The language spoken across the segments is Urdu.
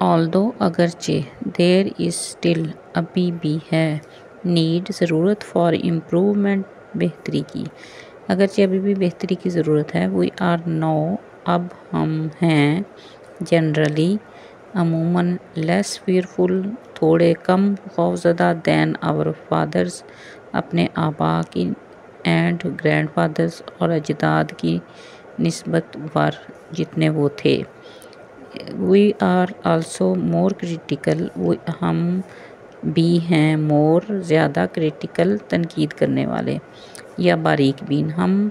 although اگرچہ there is still ابھی بھی ہے need ضرورت for improvement بہتری کی، اگرچہ ابھی بھی بہتری کی ضرورت ہے. we are now اب ہم ہیں generally عموماً less fearful تھوڑے کم خوفزدہ than our fathers اپنے آباء کی and grandfathers اور اجداد کی نسبت ور جتنے وہ تھے. we are also more critical ہم بھی ہیں more زیادہ critical تنقید کرنے والے یا باریک بین، ہم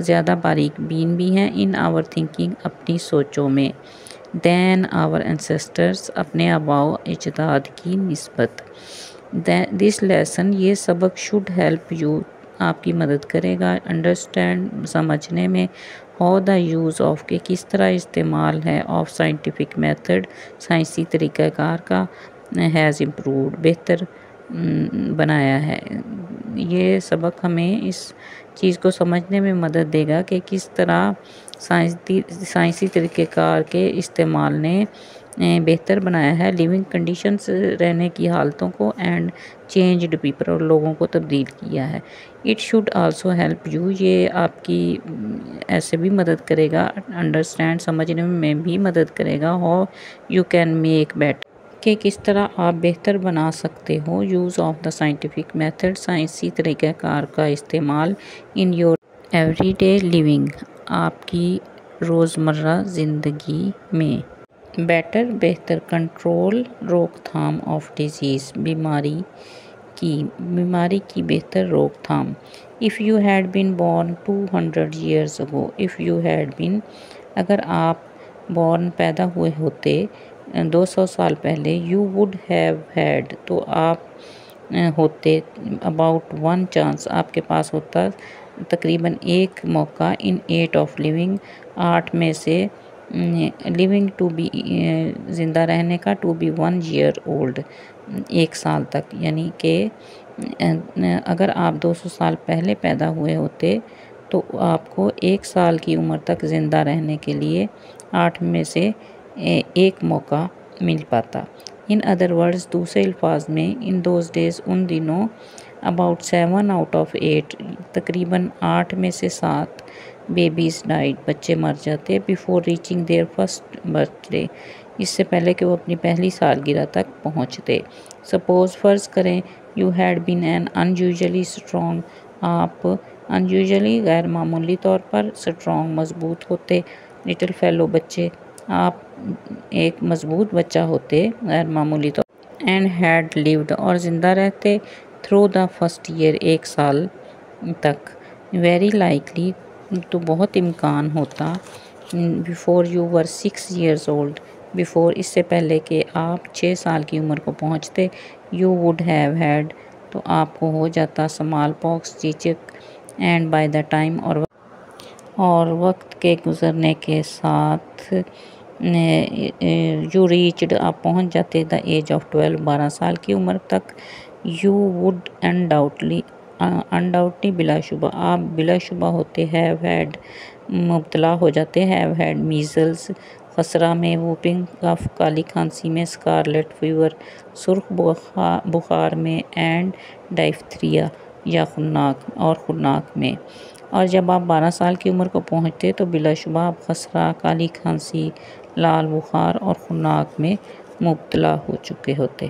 زیادہ باریک بین بھی ہیں in our thinking اپنی سوچوں میں than our ancestors اپنے آباء و اجداد کی نسبت. this lesson یہ سبق should help you آپ کی مدد کرے گا understand سمجھنے میں how the use of کہ کس طرح استعمال ہے of scientific method سائنسی طریقہ کار کا has improved بہتر بنایا ہے. یہ سبق ہمیں اس چیز کو سمجھنے میں مدد دے گا کہ کس طرح سائنسی طریقہ کار کے استعمال نے بہتر بنایا ہے لیونگ کنڈیشنز رہنے کی حالتوں کو اینڈ چینجڈ پیپل اور لوگوں کو تبدیل کیا ہے. It should also help you یہ آپ کی ایسے بھی مدد کرے گا انڈرسٹینڈ سمجھنے میں بھی مدد کرے گا how you can make better کہ کس طرح آپ بہتر بنا سکتے ہو use of the scientific method سائنسی طریقہ کار کا استعمال in your everyday living آپ کی روزمرہ زندگی میں. بیٹر بہتر کنٹرول روک تھام آف ڈیزیز بیماری کی بہتر روک تھام. if you had been born 200 years ago if you had been اگر آپ پیدا ہوئے ہوتے 200 سال پہلے you would have had تو آپ ہوتے about one chance آپ کے پاس ہوتا تقریباً ایک موقع in 8 of living 8 میں سے living to be زندہ رہنے کا to be 1 year old 1 سال تک یعنی کہ اگر آپ 200 سال پہلے پیدا ہوئے ہوتے تو آپ کو 1 سال کی عمر تک زندہ رہنے کے لیے 8 میں سے ایک موقع مل پاتا. in other words دوسرے الفاظ میں in those days ان دنوں about 7 out of 8 تقریباً 8 میں سے 7 babies died بچے مر جاتے before reaching their first birthday اس سے پہلے کہ وہ اپنی پہلی سالگرہ تک پہنچتے. suppose فرض کریں you had been an unusually strong آپ unusually غیر معمولی طور پر strong مضبوط ہوتے little fellow بچے آپ ایک مضبوط بچہ ہوتے غیر معمولی طور and had lived اور زندہ رہتے through the first year 1 سال تک very likely تو بہت امکان ہوتا before you were 6 years old before اس سے پہلے کہ آپ 6 سال کی عمر کو پہنچتے you would have had تو آپ کو ہو جاتا small pox چیچک and by the time اور وقت کے گزرنے کے ساتھ you reached آپ پہنچ جاتے the age of 12 سال کی عمر تک you would undoubtedly بلا شبہ آپ بلا شبہ ہوتے have had مبتلا ہو جاتے have had measles خسرہ میں whooping cough کالی کھانسی میں scarlet fever سرخ بخار میں and diphtheria یا خناک میں. اور جب آپ 12 سال کی عمر کو پہنچتے تو بلا شبہ آپ خسرہ کالی کھانسی لال بخار اور خناک میں مبتلا ہو چکے ہوتے.